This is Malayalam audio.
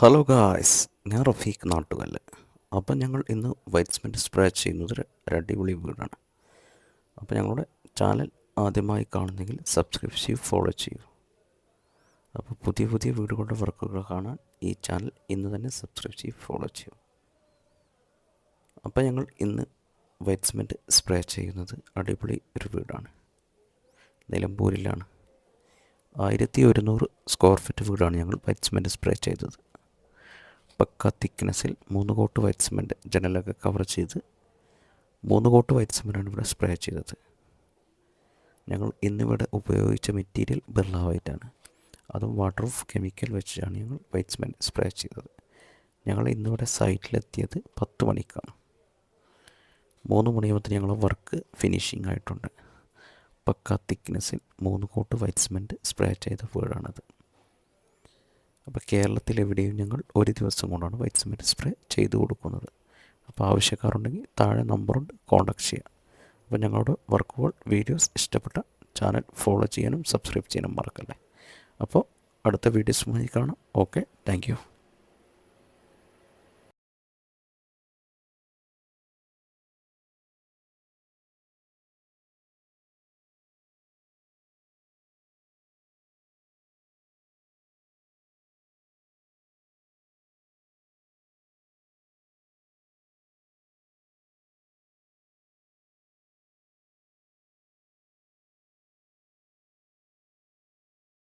ഹലോ ഗായ്സ്, ഞാൻ റഫീഖ് നാട്ടുകല്ല്. അപ്പം ഞങ്ങൾ ഇന്ന് വൈറ്റ് സിമെൻറ്റ് സ്പ്രേ ചെയ്യുന്നത് ഒരു അടിപൊളി വീടാണ്. അപ്പോൾ ഞങ്ങളുടെ ചാനൽ ആദ്യമായി കാണുന്നെങ്കിൽ സബ്സ്ക്രൈബ് ചെയ്യൂ, ഫോളോ ചെയ്യൂ. അപ്പോൾ പുതിയ പുതിയ വീടുകളുടെ വർക്കുകൾ കാണാൻ ഈ ചാനൽ ഇന്ന് തന്നെ സബ്സ്ക്രൈബ് ചെയ്യൂ, ഫോളോ ചെയ്യൂ. അപ്പോൾ ഞങ്ങൾ ഇന്ന് വൈറ്റ് സിമെൻറ്റ് സ്പ്രേ ചെയ്യുന്നത് അടിപൊളി ഒരു വീടാണ്. നിലമ്പൂരിലാണ്. 1100 സ്ക്വയർ ഫീറ്റ് വീടാണ് ഞങ്ങൾ വൈറ്റ് സിമെൻറ്റ് സ്പ്രേ ചെയ്തത്. പക്ക തിക്നെസ്സിൽ 3 കോട്ട് വൈറ്റ് സിമെൻറ്റ് ജനലൊക്കെ കവർ ചെയ്ത് 3 കോട്ട് വൈറ്റ് സിമെൻറ്റാണ് ഇവിടെ സ്പ്രേ ചെയ്തത്. ഞങ്ങൾ ഇന്നിവിടെ ഉപയോഗിച്ച മെറ്റീരിയൽ ബിർള വൈറ്റാണ്. അതും വാട്ടർ ഓഫ് കെമിക്കൽ വെച്ചാണ് ഞങ്ങൾ വൈറ്റ് സിമെൻറ്റ് സ്പ്രേ ചെയ്തത്. ഞങ്ങൾ ഇന്നിവിടെ സൈറ്റിലെത്തിയത് 10 മണിക്കാണ്. 3 മണിയാകുമ്പോൾ ഞങ്ങൾ വർക്ക് ഫിനിഷിംഗ് ആയിട്ടുണ്ട്. പക്ക തിക്നെസ്സിൽ 3 കോട്ട് വൈറ്റ് സിമെൻറ്റ് സ്പ്രേ ചെയ്ത വീടാണത്. അപ്പോൾ കേരളത്തിലെവിടെയും ഞങ്ങൾ ഒരു ദിവസം കൊണ്ടാണ് വൈറ്റ് സിമെൻറ്റ് സ്പ്രേ ചെയ്തു കൊടുക്കുന്നത്. അപ്പോൾ ആവശ്യക്കാരുണ്ടെങ്കിൽ താഴെ നമ്പറുണ്ട്, കോൺടാക്ട് ചെയ്യുക. അപ്പോൾ ഞങ്ങളുടെ വർക്കുകൾ വീഡിയോസ് ഇഷ്ടപ്പെട്ട ചാനൽ ഫോളോ ചെയ്യാനും സബ്സ്ക്രൈബ് ചെയ്യാനും മറക്കല്ലേ. അപ്പോൾ അടുത്ത വീഡിയോസുമായി കാണാം. Okay, thank you.